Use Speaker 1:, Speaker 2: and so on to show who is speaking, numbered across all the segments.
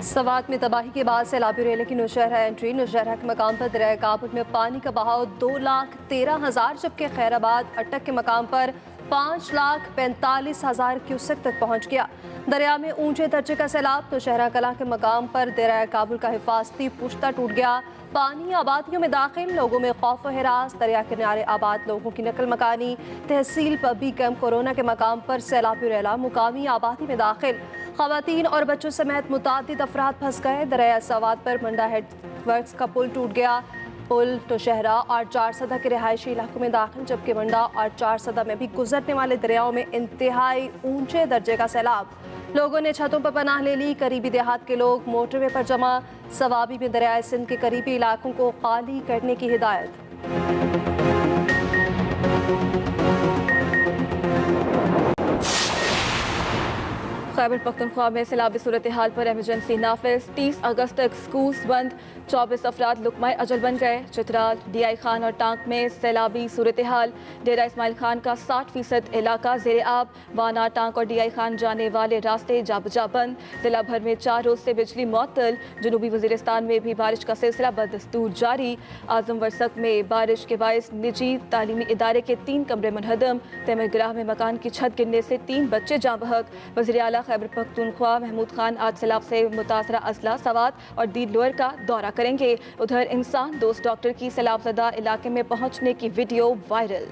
Speaker 1: सवात में तबाही के बाद सैलाबी रेले की नौशहरा एंट्री। नौशहरा के मकाम पर दरिया काबुल में पानी का बहाव 2,13,000, जबकि खैराबाद अटक के मकाम पर 5,45,000 क्यूसेक तक पहुँच गया। दरिया में ऊंचे दर्जे का सैलाब। नौशहरा कला के मकाम पर दरिया काबुल का हिफाजती पुश्ता टूट गया। पानी आबादियों में दाखिल, लोगों में खौफ व हिरास। दरिया किनारे आबाद लोगों की नकल मकानी। तहसील पब्बी कैंप कोरोना के मकाम पर सैलाबी रेला मुकामी आबादी में दाखिल। खवातीन और बच्चों समेत मुतादिद अफराद फंस गए। दरिया सवात पर मंडा हेड वर्क्स का पुल टूट गया। पुल नौशहरा और चारसदा के रिहायशी इलाकों में दाखिल, जबकि मंडा और चारसदा में भी गुजरने वाले दरियाओं में इंतहाई ऊंचे दर्जे का सैलाब। लोगों ने छतों पर पनाह ले ली। करीबी देहात के लोग मोटरवे पर जमा। सवाबी में दरियाए सिंध के करीबी इलाकों को खाली करने की हिदायत। खैबर पख्तूनख्वा में सैलाबी सूरत हाल पर एमरजेंसी नाफिज। 30 अगस्त तक स्कूल्स बंद। 24 अफराद लुकमाए अजल बन गए। चित्राल, DI खान और टांक में सैलाबी सूरत हाल। डेरा इस्माइल खान का 60% इलाका ज़ेरे आब। वाना, टांक और DI खान जाने वाले रास्ते जाबजा बंद। जिला भर में 4 रोज से बिजली मुअत्तल। जनूबी वजीरिस्तान में भी बारिश का सिलसिला बदस्तूर जारी। आजम वरसक में बारिश के बायस निजी तालीमी इदारे के 3 कमरे मुनहदम। तैमरगराह में मकान की छत गिरने से 3 बच्चे जाँ बहक। वज़ीर आला खैबर पख्तूनख्वा महमूद खान आज सैलाब से मुतासरा अजला, सवात और दीद लोअर का दौरा करेंगे। उधर इंसान दोस्त डॉक्टर की सैलाबज़दा इलाके में पहुंचने की वीडियो वायरल।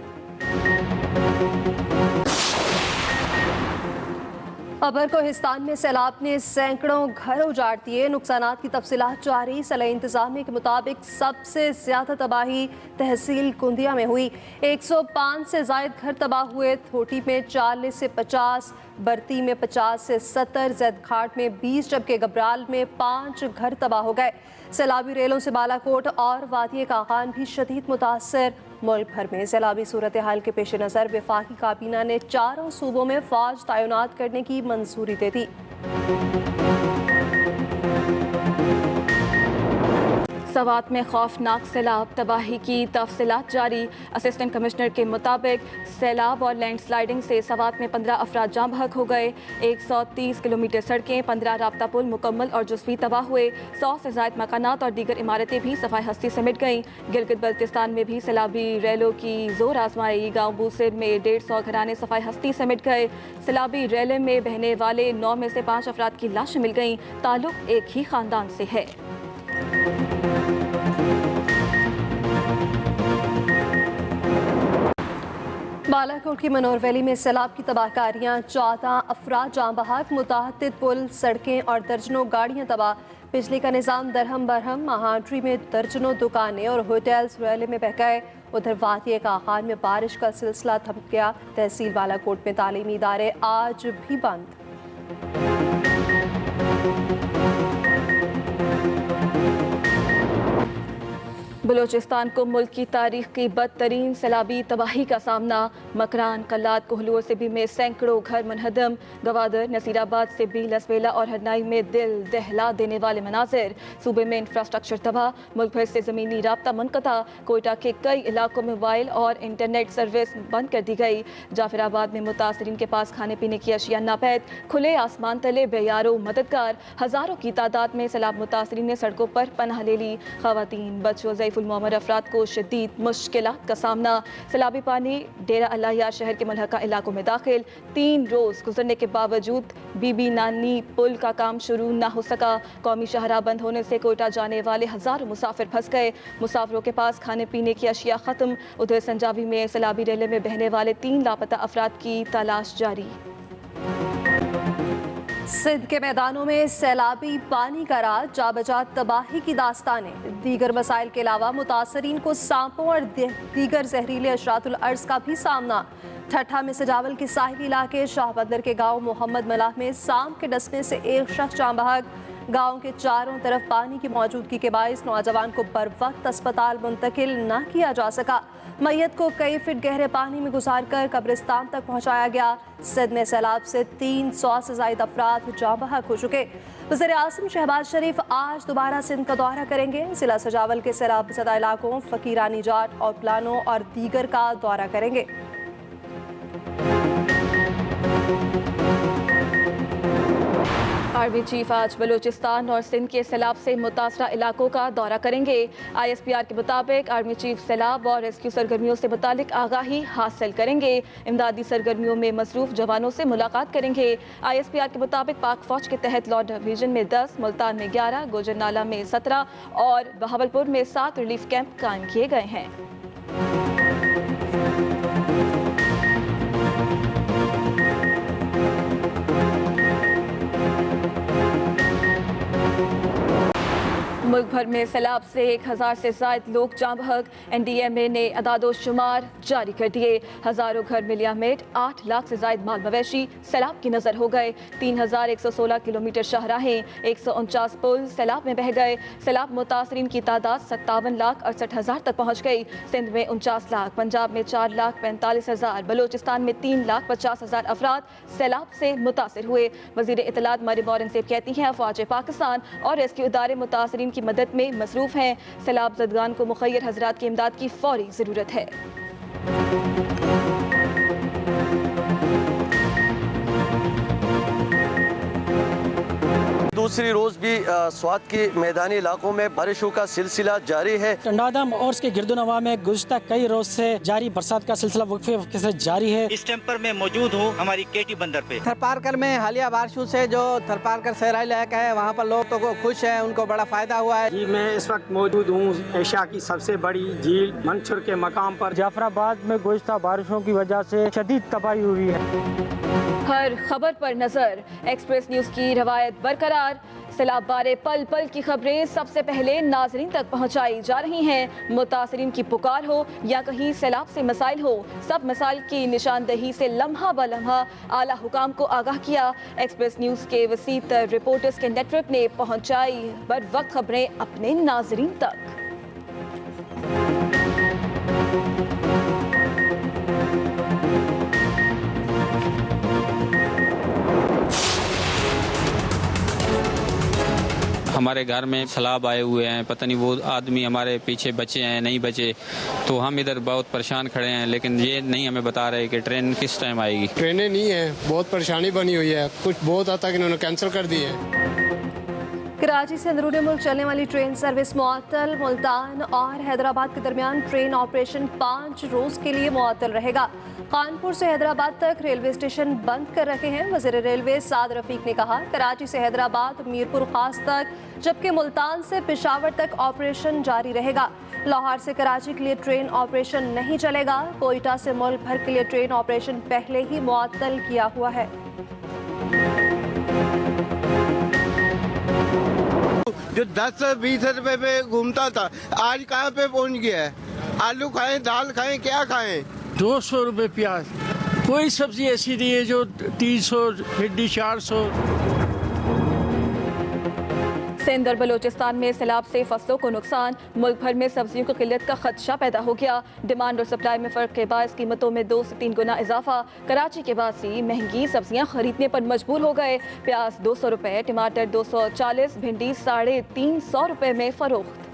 Speaker 1: अबर कोहिस्तान में सैलाब ने सैकड़ों घर उजाड़ दिए। नुकसानात की तफसीलात जारी। सलाई इंतजामिया के मुताबिक सबसे ज्यादा तबाही तहसील कुंदिया में हुई। 105 से जायद घर तबाह हुए। थोटी में 40 से 50, बरती में 50 से 70, जैद घाट में 20, जबकि गबराल में 5 घर तबाह हो गए। सैलाबी रेलों से बालाकोट और वादी कागान भी शदीद मुतासर। मुल्क भर में सैलाबी सूरत हाल के पेश नज़र वफाकी काबीना ने 4 सूबों में फौज तैनात करने की मंजूरी दे दी। सवात में खौफनाक सैलाब, तबाही की तफसीलात जारी। असिस्टेंट कमिश्नर के मुताबिक सैलाब और लैंडस्लाइडिंग से सवात में 15 अफराद जाँ बहक हो गए। 130 किलोमीटर सड़कें, 15 राब्ता पुल मुकम्मल और जुज़वी तबाह हुए। 100 से ज़ायद मकानात और दीगर इमारतें भी सफाई हस्ती समेट गईं। गिलगित बल्तिस्तान में भी सैलाबी रेलों की जोर आजमाई। गाँव बूसर में 150 घराने सफाई हस्ती समेट गए। सैलाबी रेले में बहने वाले 9 में से 5 अफराद की लाशें मिल गईं। ताल्लुक एक ही खानदान से है। बालाकोट की मनोर वैली में सैलाब की तबाहकारियाँ। 14 अफराद जाँ बहक। मुतादिद पुल, सड़कें और दर्जनों गाड़ियाँ तबाह। बिजली का निज़ाम दरहम बरहम। महांट्री में दर्जनों दुकानें और होटल्स रैले में बह गए। उधर वादी कागान में बारिश का सिलसिला थम गया। तहसील बालाकोट में तालीमी इदारे आज भी बंद। बलूचिस्तान को मुल्क की तारीख की बदतरीन सैलाबी तबाही का सामना। मकरान, कल्लात, कोहलूर सिबी में सैकड़ों घर मुनहदम। गवादर, नसीराबाद से भी, लसबेला और हरनाई में दिल दहला देने वाले मनाजिर। सूबे में इंफ्रास्ट्रक्चर तबाह। मुल्क भर से ज़मीनी राब्ता मुनक़ता। कोयटा के कई इलाकों में मोबाइल और इंटरनेट सर्विस बंद कर दी गई। जाफराबाद में मुतासरीन के पास खाने पीने की अशिया नापैद। खुले आसमान तले बेयारो मददगार। हज़ारों की तादाद में सैलाब मुतासरीन ने सड़कों पर पनाह ले ली। खवातीन, बच्चों, ज़ईफ़ुल-मुअम्मर अफराद को शदीद मुश्किलात का सामना। सैलाबी पानी डेरा अल्लाह यार शहर के मुल्हका इलाकों में दाखिल। 3 रोज़ गुजरने के बावजूद बीबी नानी पुल का काम शुरू न हो सका। कौमी शाहराह बंद होने से कोयटा जाने वाले हज़ारों मुसाफिर फंस गए। मुसाफिरों के पास खाने पीने की अशिया ख़त्म। उधर संजावी में सैलाबी रेले में बहने वाले 3 लापता अफराद की तलाश जारी। सिंध के मैदानों में सैलाबी पानी का राज, जा बजा तबाही की दास्तानें। दीगर मसाइल के अलावा मुतासरीन को सांपों और दीगर जहरीले अशरातुल अर्ज का भी सामना। ठट्ठा में सजावल के साहिली इलाके शाहबंदर के गांव मोहम्मद मलाह में सांप के डसने से एक शख्स जाँ बहक। गांव के चारों तरफ पानी की मौजूदगी के बायस नौजवान को बर वक्त अस्पताल मुंतकिल न किया जा सका। मैयत को कई फीट गहरे पानी में गुजार कर कब्रिस्तान तक पहुंचाया गया। सिंध में सैलाब से 300 से ज्यादा अफराद जाँ बहक हो चुके। वज़ीर आज़म शहबाज शरीफ आज दोबारा सिंध का दौरा करेंगे। जिला सजावल के सैलाब ज़दा इलाकों फ़कीरानी जाट और प्लानों और दीगर का दौरा करेंगे। आर्मी चीफ आज बलूचिस्तान और सिंध के सैलाब से मुतासरा इलाकों का दौरा करेंगे। ISPR के मुताबिक आर्मी चीफ सैलाब और रेस्क्यू सरगर्मियों से मुतालिक आगाही हासिल करेंगे। इमदादी सरगर्मियों में मसरूफ जवानों से मुलाकात करेंगे। ISPR के मुताबिक पाक फौज के तहत लॉर्ड डिवीजन में 10, मुल्तान में 11, गुजरनाला में 17 और बहावलपुर में 7 रिलीफ कैंप कायम किए गए हैं। मुल्क भर में सैलाब से 1000 से ज़ायद लोग जाँ बहक। NDMA ने अदादोशुमार जारी कर दिए। हज़ारों घर मिलियामेट, 8 लाख से ज़ायद माल मवेशी सैलाब की नज़र हो गए। 3116 किलोमीटर शाहराहें, 149 पुल सैलाब में बह गए। सैलाब मुतासरीन की तादाद 57,68,000 तक पहुँच गई। सिंध में 49 लाख, पंजाब में 4,45,000, बलूचिस्तान में 3,50,000 अफराद सैलाब से मुतासर हुए। वज़ीर इत्तलात मरियम औरंगज़ेब कहती हैं अफवाज पाकिस्तान और रेस्क्यू इदारे मुतासरीन की मदद में मसरूफ हैं। सैलाब ज़दगान को मुखय्यर हज़रात की इमदाद की फौरी ज़रूरत है।
Speaker 2: दूसरी रोज भी स्वात के मैदानी इलाकों में बारिशों का सिलसिला जारी है।
Speaker 3: टंडादम और उसके गिरदोनवा में गुज़िश्ता कई रोज से जारी बरसात का सिलसिला वक्फे से जारी है।
Speaker 4: इस टाइम पर मैं मौजूद हूँ हमारी केटी बंदर पे।
Speaker 5: थरपारकर में हालिया बारिशों से जो थरपारकर सहराई इलाका है वहाँ पर लोग तो खुश हैं, उनको बड़ा फायदा हुआ है।
Speaker 6: जी मैं इस वक्त मौजूद हूँ एशिया की सबसे बड़ी झील मंसूर के मकाम पर।
Speaker 3: जाफराबाद में गुज़िश्ता बारिशों की वजह से शदीद तबाही हुई है।
Speaker 1: हर खबर पर नजर, एक्सप्रेस न्यूज की रवायत बरकरार। सैलाब बारे पल पल की खबरें सबसे पहले नाजरीन तक पहुंचाई जा रही हैं। मुतासरीन की पुकार हो या कहीं सैलाब से मसाइल हो, सब मसाइल की निशानदही से लम्हा ब लम्हा आला हुकाम को आगाह किया। एक्सप्रेस न्यूज के वसी तर रिपोर्टर्स के नेटवर्क ने पहुंचाई बर वक्त खबरें अपने नाजरीन तक।
Speaker 7: हमारे घर में सैलाब आए हुए हैं, पता नहीं वो आदमी हमारे पीछे बचे हैं नहीं बचे, तो हम इधर बहुत परेशान खड़े हैं। लेकिन ये नहीं हमें बता रहे कि ट्रेन किस टाइम आएगी।
Speaker 8: ट्रेनें नहीं है, बहुत परेशानी बनी हुई है। कुछ बहुत हद तक इन्होंने कैंसिल कर दी है।
Speaker 9: कराची से अंदरूनी मुल्क चलने वाली ट्रेन सर्विस मुअत्तल। मुल्तान और हैदराबाद के दरमियान ट्रेन ऑपरेशन 5 रोज के लिए मुअत्तल रहेगा। कानपुर से हैदराबाद तक रेलवे स्टेशन बंद कर रखे हैं। वज़ीर रेलवे साद रफीक ने कहा कराची से हैदराबाद, मीरपुर खास तक, जबकि मुल्तान से पेशावर तक ऑपरेशन जारी रहेगा। लाहौर से कराची के लिए ट्रेन ऑपरेशन नहीं चलेगा। कोयटा से मुल्क भर के लिए ट्रेन ऑपरेशन पहले ही मुअत्तल किया हुआ है।
Speaker 10: जो 10-20 रुपए पे घूमता था आज कहाँ पे पहुँच गया है। आलू खाएं, दाल खाएं, क्या खाएं।
Speaker 11: 200 रुपए प्याज, कोई सब्जी ऐसी नहीं है जो 300, भिंडी 400।
Speaker 1: सिंध और बलूचिस्तान में सैलाब से फसलों को नुकसान। मुल्क भर में सब्जियों की किल्लत का खदशा पैदा हो गया। डिमांड और सप्लाई में फ़र्क के बायस कीमतों में 2 से 3 गुना इजाफा। कराची के वासी महंगी सब्जियां खरीदने पर मजबूर हो गए। प्याज 200 रुपए, टमाटर 240, भिंडी 350 रुपए में फरोख्त।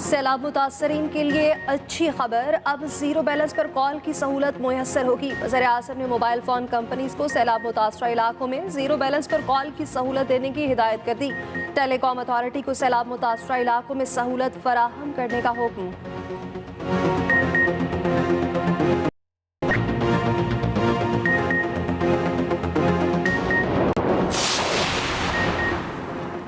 Speaker 9: सैलाब मुतासरीन के लिए अच्छी खबर, अब जीरो बैलेंस पर कॉल की सहूलत मुयस्सर होगी। वज़ीर आज़म ने मोबाइल फ़ोन कंपनीज को सैलाब मुतासरा इलाकों में जीरो बैलेंस पर कॉल की सहूलत देने की हिदायत कर दी। टेलीकॉम अथॉरिटी को सैलाब मुतासरा इलाकों में सहूलत फराहम करने का हुक्म।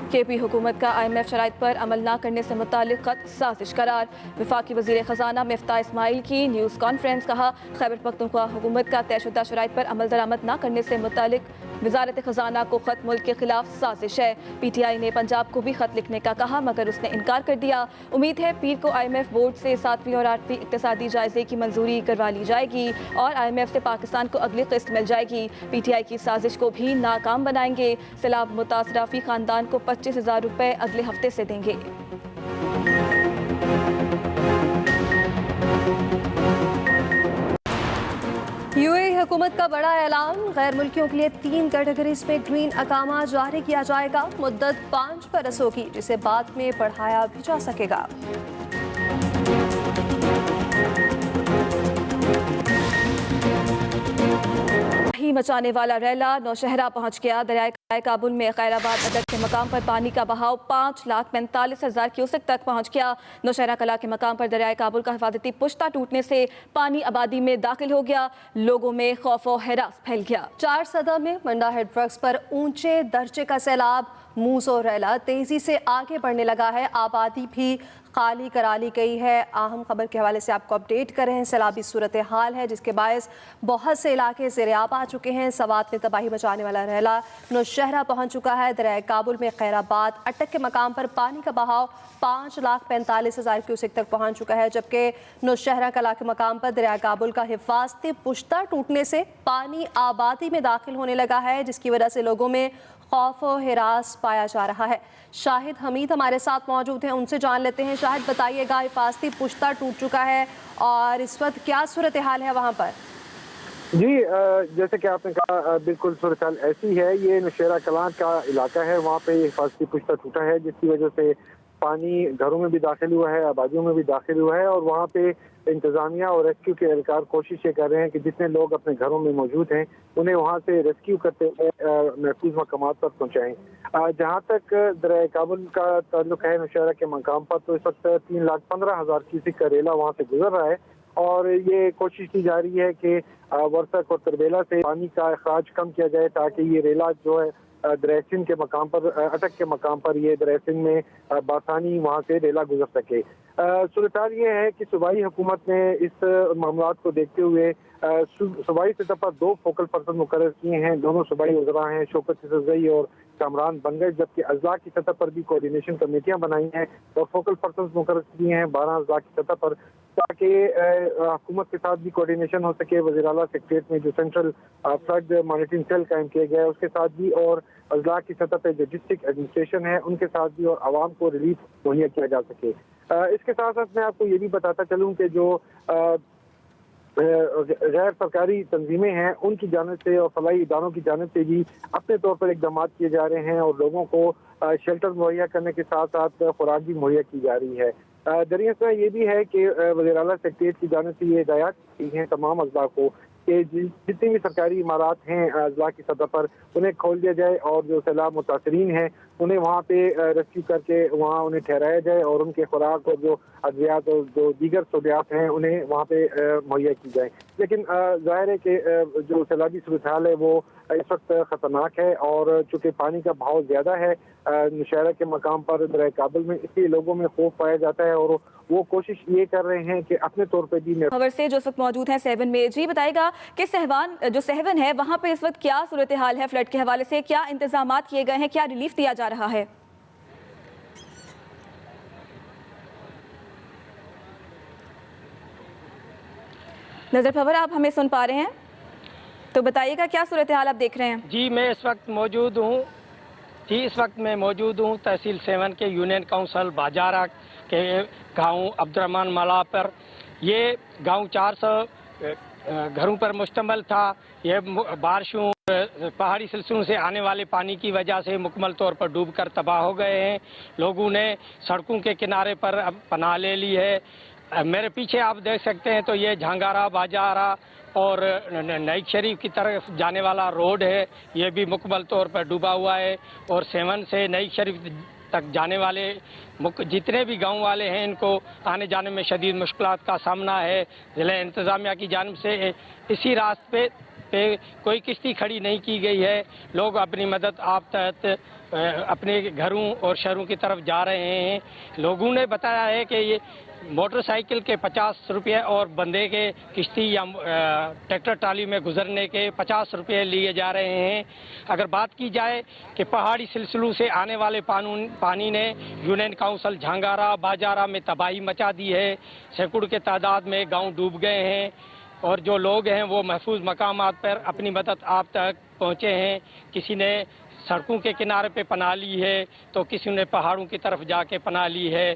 Speaker 1: KP हुकूमत का IMF शराइत पर अमल न करने से मुतालिक खत साजिश करार। वफाकी वज़ीर ख़जाना मिफ्ताह इस्माइल की न्यूज़ कॉन्फ्रेंस। कहा खैबर पख्तूनख्वा हुकूमत का तयशुदा शराइत पर अमल दरामद न करने से मुतालिक वज़ारत ख़जाना को खत मुल्क के खिलाफ साजिश है। PTI ने पंजाब को भी खत लिखने का कहा मगर उसने इनकार कर दिया। उम्मीद है पीर को IMF बोर्ड से 7वीं और 8वीं इक़्तिसादी जायजे की मंजूरी करवा ली जाएगी और IMF से पाकिस्तान को अगली किस्त मिल जाएगी। PTI की साजिश को भी नाकाम बनाएंगे। सैलाब मुतासरा फी खानदान को 25,000 रुपए अगले हफ्ते से देंगे।
Speaker 9: UAE हुकूमत का बड़ा ऐलान, गैर मुल्कियों के लिए 3 कैटेगरीज में ग्रीन अकामा जारी किया जाएगा। मुद्दत 5 बरस होगी, जिसे बाद में बढ़ाया भी जा सकेगा।
Speaker 1: मचाने वाला रैला नौशहरा पहुंच गया। दरियाए काबुल में खैराबाद अटक के मकाम पर पानी का बहाव 5,45,000 क्यूसेक तक पहुंच गया। नौशहरा कला के मकाम पर दरियाए काबुल का हिफाजती पुश्ता टूटने से पानी आबादी में दाखिल हो गया। लोगों में खौफ और हरास फैल गया। 4 सदा में मंडा हेड वर्क्स पर ऊंचे दर्जे का सैलाब। मूसो रैला तेजी से आगे बढ़ने लगा है। आबादी भी खाली करा ली गई है। अहम खबर के हवाले से आपको अपडेट कर रहे हैं। सैलाबी सूरत हाल है, जिसके बायस बहुत से इलाके ज़ेर-ए-आब आ चुके हैं। सवात में तबाही मचाने वाला रैला नौशहरा पहुंच चुका है। दरियाए काबुल में खैराबाद अटक के मकाम पर पानी का बहाव 5,45,000 क्यूसेक तक पहुंच चुका है, जबकि नौशहरा कला के मकाम पर दरियाए काबुल का हिफाजती पुश्ता टूटने से पानी आबादी में दाखिल होने लगा है, जिसकी वजह से लोगों में खौफ और हिरास पाया जा रहा है। शाहिद हमीद हमारे साथ मौजूद हैं, उनसे जान लेते हैं। शाहिद, बताइएगा, हिफाजती पुश्ता टूट चुका है और इस वक्त क्या सूरत हाल है वहाँ पर?
Speaker 12: जी, जैसे कि आपने कहा, बिल्कुल सूरत हाल ऐसी है। ये नौशहरा कलां का इलाका है, वहाँ पे हिफाजती पुश्ता टूटा है, जिसकी वजह से पानी घरों में भी दाखिल हुआ है, आबादियों में भी दाखिल हुआ है। और वहाँ पे इंतजामिया और रेस्क्यू के एहलकार कोशिश ये कर रहे हैं कि जितने लोग अपने घरों में मौजूद हैं उन्हें वहाँ से रेस्क्यू करते हुए महफूज मकामात पर पहुँचाएँ। जहाँ तक दरियाए काबुल का ताल्लुक है नौशहरा के मकाम पर, तो इस वक्त 3,15,000 क्यूसेक का रेला वहाँ से गुजर रहा है और ये कोशिश की जा रही है कि वर्षक और तरबेला से पानी का अखराज कम किया जाए, ताकि ये रेला जो है दरियासिंध के मकाम पर, अटक के मकाम पर, ये दरियासिंध में बासानी वहाँ से रेला गुजर सके। सूरत ये है कि सूबाई हुकूमत ने इस मामला को देखते हुए सूबाई सतह पर 2 फोकल पर्सन मुकर्रर किए हैं। दोनों सूबाई वज़रा हैं, शौकत यूसुफ़ज़ई और कामरान बनगश, जबकि अज़ला की सतह पर भी कोऑर्डिनेशन कमेटियां बनाई हैं और फोकल पर्सन मुकर्रर किए हैं 12 अज़ला की सतह पर, ताकि हुकूमत के साथ भी कोऑर्डिनेशन हो सके। वज़ीर आला सेक्रेटरीट में जो सेंट्रल फ्लड मॉनिटरिंग सेल कायम किया गया है उसके साथ भी, और अज़ला की सतह पर जो डिस्ट्रिक्ट एडमिनिस्ट्रेशन है उनके साथ भी, और आवाम को रिलीफ मुहैया किया जा सके। इसके साथ साथ मैं आपको ये भी बताता चलूँ कि जो गैर सरकारी तंजीमें हैं उनकी जानिब से और फलाई इदारों की जानिब से भी अपने तौर पर इकदाम किए जा रहे हैं और लोगों को शेल्टर मुहैया करने के साथ साथ खुराक भी मुहैया की जा रही है। दरअसल ये भी है कि वज़ीर आला सेक्रेटरीट की जानिब से ये हिदायत की हैं तमाम अज़ला को कि जितनी भी सरकारी इमारत हैं अज़ला की सतह पर उन्हें खोल दिया जाए और जो सैलाब मुतासरीन हैं उन्हें वहाँ पे रेस्क्यू करके वहाँ उन्हें ठहराया जाए और उनके खुराक और जो अद्वियात और जो दीगर सहूलियात हैं उन्हें वहाँ पे मुहैया की जाए। लेकिन ज़ाहिर है कि जो सैलाबी सूरत हाल है वो इस वक्त ख़तरनाक है और चूँकि पानी का बहाव ज़्यादा है नौशहरा के मकाम पर दरियाए काबुल में, इसलिए लोगों में खौफ पाया जाता है और वो कोशिश ये कर रहे हैं कि अपने तौर पर भी।
Speaker 1: खबर से जो इस वक्त मौजूद हैं सेवन में, जी बताएगा कि सेवन है वहाँ पे इस वक्त क्या सूरत हाल है? फ्लड के हवाले से क्या इंतजाम किए गए हैं, क्या रिलीफ दिया जा रहा है? नजर खबर, आप हमें सुन पा रहे हैं तो बताइएगा क्या सूरत हाल आप देख रहे हैं?
Speaker 6: जी, मैं इस वक्त मौजूद हूँ तहसील 7 के यूनियन काउंसिल बाजारा के गांव अब्दुर्रहमान मला पर। ये गांव 400 घरों पर मुश्तमिल था। ये बारिशों पहाड़ी सिलसिलों से आने वाले पानी की वजह से मुकम्मल तौर पर डूबकर तबाह हो गए हैं। लोगों ने सड़कों के किनारे पर अब पनाह ले ली है। मेरे पीछे आप देख सकते हैं तो ये झांगारा बाजारा और नईक शरीफ की तरफ जाने वाला रोड है, ये भी मुकम्मल तौर पर डूबा हुआ है। और 7 से नईक शरीफ तक जाने वाले जितने भी गांव वाले हैं इनको आने जाने में शदीद मुश्किलात का सामना है। ज़िला इंतज़ामिया की जानिब से इसी रास्ते पे कोई किश्ती खड़ी नहीं की गई है। लोग अपनी मदद आप तहत अपने घरों और शहरों की तरफ जा रहे हैं। लोगों ने बताया है कि ये मोटरसाइकिल के 50 रुपये और बंदे के किश्ती या ट्रैक्टर ट्राली में गुजरने के 50 रुपये लिए जा रहे हैं। अगर बात की जाए कि पहाड़ी सिलसिलों से आने वाले पानी ने यूनियन काउंसिल झांगारा बाजारा में तबाही मचा दी है। सैकड़ों के तादाद में गांव डूब गए हैं और जो लोग हैं वो महफूज मकामात पर अपनी मदद आप तक पहुँचे हैं। किसी ने सड़कों के किनारे पे पनाह ली है, तो किसी ने पहाड़ों की तरफ जाके पनाह ली है।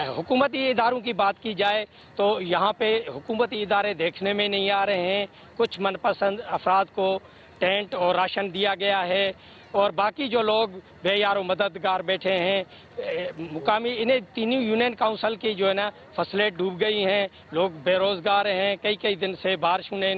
Speaker 6: हुकूमती इदारों की बात की जाए तो यहाँ पे हुकूमती इदारे देखने में नहीं आ रहे हैं। कुछ मनपसंद अफराद को टेंट और राशन दिया गया है और बाकी जो लोग बेयारो मददगार बैठे हैं मुकामी, इन्हें तीनों यूनियन काउंसिल की जो है ना फसलें डूब गई हैं, लोग बेरोज़गार हैं। कई दिन से बारिश होने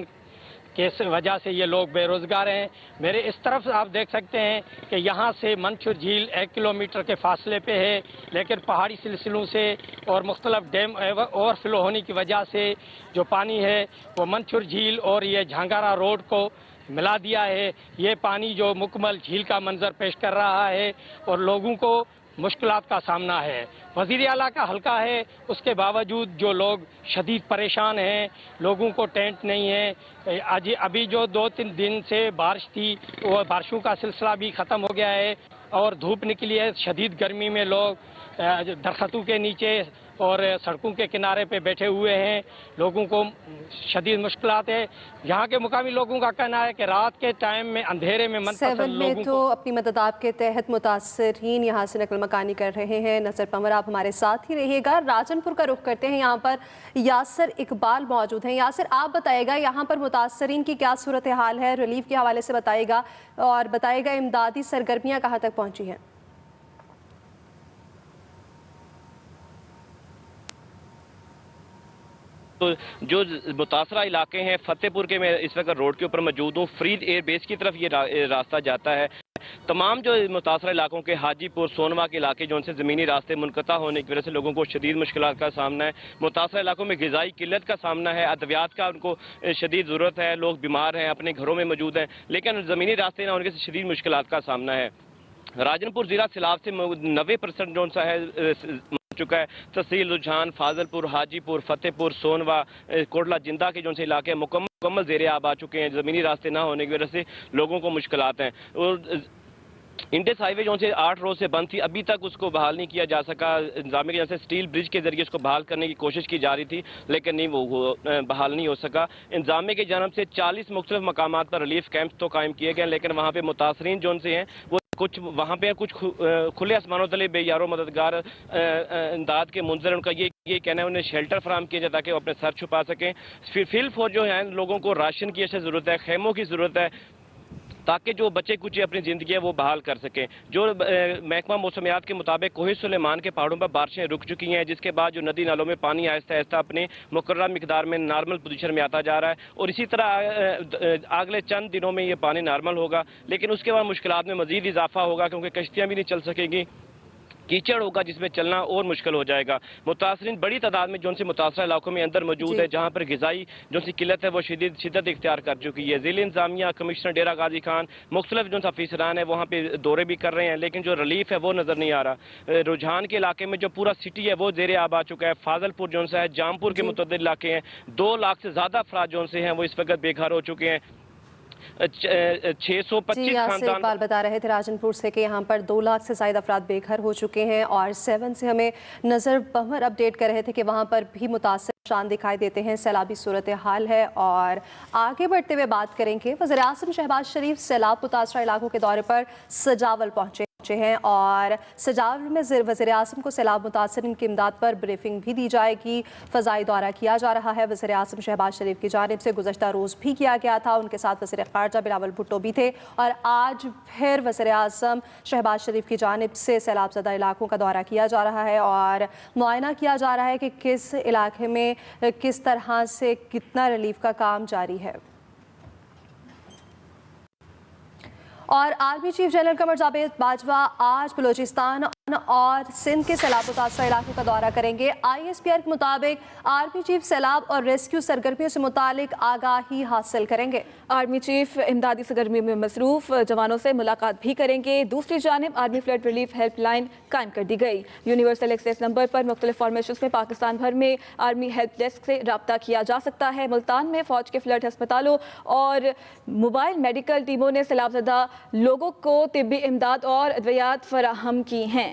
Speaker 6: के वजह से ये लोग बेरोज़गार हैं। मेरे इस तरफ आप देख सकते हैं कि यहाँ से मंचूर झील 1 किलोमीटर के फासले पे है, लेकिन पहाड़ी सिलसिलों से और मुख्तलिफ डैम ओवरफ्लो होने की वजह से जो पानी है वो मंचूर झील और ये झांगारा रोड को मिला दिया है। ये पानी जो मुकम्मल झील का मंजर पेश कर रहा है और लोगों को मुश्किलात का सामना है। वज़ीर आला का हल्का है, उसके बावजूद जो लोग शदीद परेशान हैं, लोगों को टेंट नहीं है। आज अभी जो 2-3 दिन से बारिश थी वो बारिशों का सिलसिला भी ख़त्म हो गया है और धूप निकली है। शदीद गर्मी में लोग दरख्तों के नीचे और सड़कों के किनारे पे बैठे हुए हैं। लोगों को शदीद मुश्किलात है। यहाँ के मुकामी लोगों का कहना है कि रात के टाइम में अंधेरे में मनपसंद लोगों
Speaker 9: में तो अपनी मदद आपके तहत मुतासरीन यहाँ से नकल मकानी कर रहे हैं। नज़र पंवर आप हमारे साथ ही रहिएगा। राजनपुर का रुख करते हैं, यहाँ पर यासर इकबाल मौजूद हैं। यासर, आप बताइएगा यहाँ पर मुतासरीन की क्या सूरत हाल है, रिलीफ के हवाले से बताइएगा और बताइएगा इमदादी सरगर्मियाँ कहाँ तक पहुँची हैं।
Speaker 13: तो जो मुतासरा इलाके हैं फतेहपुर के, मैं इस वक्त रोड के ऊपर मौजूद हूँ। फ्रीद एयर बेस की तरफ ये रास्ता जाता है। तमाम जो मुतासरा इलाकों के हाजीपुर सोनवा के इलाके जो उनसे ज़मीनी रास्ते मुनक़ता होने की वजह से लोगों को शदीद मुश्किलात का सामना है। मुतासरा इलाकों में ग़िज़ाई किल्लत का सामना है, अद्वियात का उनको शदीद ज़रूरत है, लोग बीमार हैं, अपने घरों में मौजूद हैं, लेकिन ज़मीनी रास्ते ना होने से शदीद मुश्किलात का सामना है। राजनपुर ज़िला सैलाब से 90% जो सा है चुका है। तहसील रुझान, फाजलपुर, हाजीपुर, फतेहपुर, सोनवा, कोटला जिंदा के जो से इलाके मुकम्मल ज़ेरे आब आ चुके हैं। ज़मीनी रास्ते ना होने की वजह से लोगों को मुश्किलात हैं और इंडस हाईवे जो से 8 रोज से बंद थी, अभी तक उसको बहाल नहीं किया जा सका। इंतजामिया की जैसे स्टील ब्रिज के जरिए उसको बहाल करने की कोशिश की जा रही थी, लेकिन नहीं वो बहाल नहीं हो सका। इंतजामिया की जानब से 40 मुख्तलिफ मकामात पर रिलीफ कैंप्स तो कायम किए गए, लेकिन वहाँ पे मुतासरीन जो से हैं वो कुछ वहाँ पे कुछ खुले आसमानों तले बेयारो मददगार इमदाद के मुंजर, उनका ये कहना है उन्हें शेल्टर फराम किया जाए ताकि वो अपने सर छुपा सकें। फील्ड फोर्स जो है लोगों को राशन की ऐसे ज़रूरत है, खेमों की ज़रूरत है, ताकि जो बच्चे कुछ अपनी ज़िंदगी है वो बहाल कर सकें। जो महकमा मौसमियात के मुताबिक कोही सुलेमान के पहाड़ों पर बारिशें रुक चुकी हैं, जिसके बाद जो नदी नालों में पानी आहिस्ता आहिस्ता अपने मुकर्रर मिकदार में नॉर्मल पोजीशन में आता जा रहा है और इसी तरह अगले चंद दिनों में ये पानी नॉर्मल होगा, लेकिन उसके बाद मुश्किलात में मज़ीद इजाफा होगा क्योंकि कश्तियाँ भी नहीं चल सकेंगी, कीचड़ होगा जिसमें चलना और मुश्किल हो जाएगा। मुतासरीन बड़ी तादाद में जो सी मुतासरा इलाकों में अंदर मौजूद है, जहाँ पर ग़िज़ाई जो सी किल्लत है वो शिद्दत इख्तियार कर चुकी है। ज़िला इंतजामिया, कमिश्नर डेरा गाजी खान, मुख्तलिफ जो अफसरान है वहाँ पे दौरे भी कर रहे हैं, लेकिन जो रिलीफ है वो नज़र नहीं आ रहा। रुझान के इलाके में जो पूरा सिटी है वो ज़ेरे आब आ चुका है। फाजलपुर जो सा है, जामपुर के मुतअद्दिद इलाके हैं, 2 लाख से ज़्यादा अफराद जो से हैं वो इस वक्त बेघर हो चुके हैं। 625
Speaker 9: खानदान बता रहे थे राजनपुर से कि यहाँ पर 2 लाख से ज़्यादा अफराद बेघर हो चुके हैं और 7 से हमें नज़र पंवर अपडेट कर रहे थे कि वहाँ पर भी मुतासर शान दिखाई देते हैं, सैलाबी सूरत हाल है। और आगे बढ़ते हुए बात करेंगे, वज़ीर आज़म शहबाज शरीफ सैलाब मुतासरा इलाकों के दौरे पर सजावल पहुँचे हैं और सजावल में वज़ीर आज़म को सैलाब मुतासरीन की इमदाद पर ब्रीफिंग भी दी जाएगी। फ़ज़ाई दौरा किया जा रहा है। वज़ीर आज़म शहबाज शरीफ की जानिब से गुज़श्ता रोज़ भी किया गया था, उनके साथ वज़ीर ख़ारजा बिलावल भुट्टो भी थे और आज फिर वज़ीर आज़म शहबाज शरीफ की जानिब से सैलाब ज़दा इलाकों का दौरा किया जा रहा है और मुआयना किया जा रहा है कि किस इलाके में किस तरह से कितना रिलीफ का काम जारी है। और army chief general Qamar Javed Bajwa आज बलूचिस्तान और सिंध के सैलाब मुतासरा इलाकों का दौरा करेंगे। ISPR के मुताबिक आर्मी चीफ सैलाब और रेस्क्यू सरगर्मियों से मुतालिक आगाही हासिल करेंगे।
Speaker 1: आर्मी चीफ इमदादी सरगर्मियों में मसरूफ जवानों से मुलाकात भी करेंगे। दूसरी जानिब आर्मी फ्लड रिलीफ हेल्पलाइन कायम कर दी गई। यूनिवर्सल एक्सेस नंबर पर मुख्तलिफ फॉर्मेशन में पाकिस्तान भर में आर्मी हेल्प डेस्क से रब्ता किया जा सकता है। मुल्तान में फ़ौज के फ्लड अस्पतालों और मोबाइल मेडिकल टीमों ने सैलाबज़दा लोगों को तिब्बी इमदाद और अद्वियात फराहम की हैं।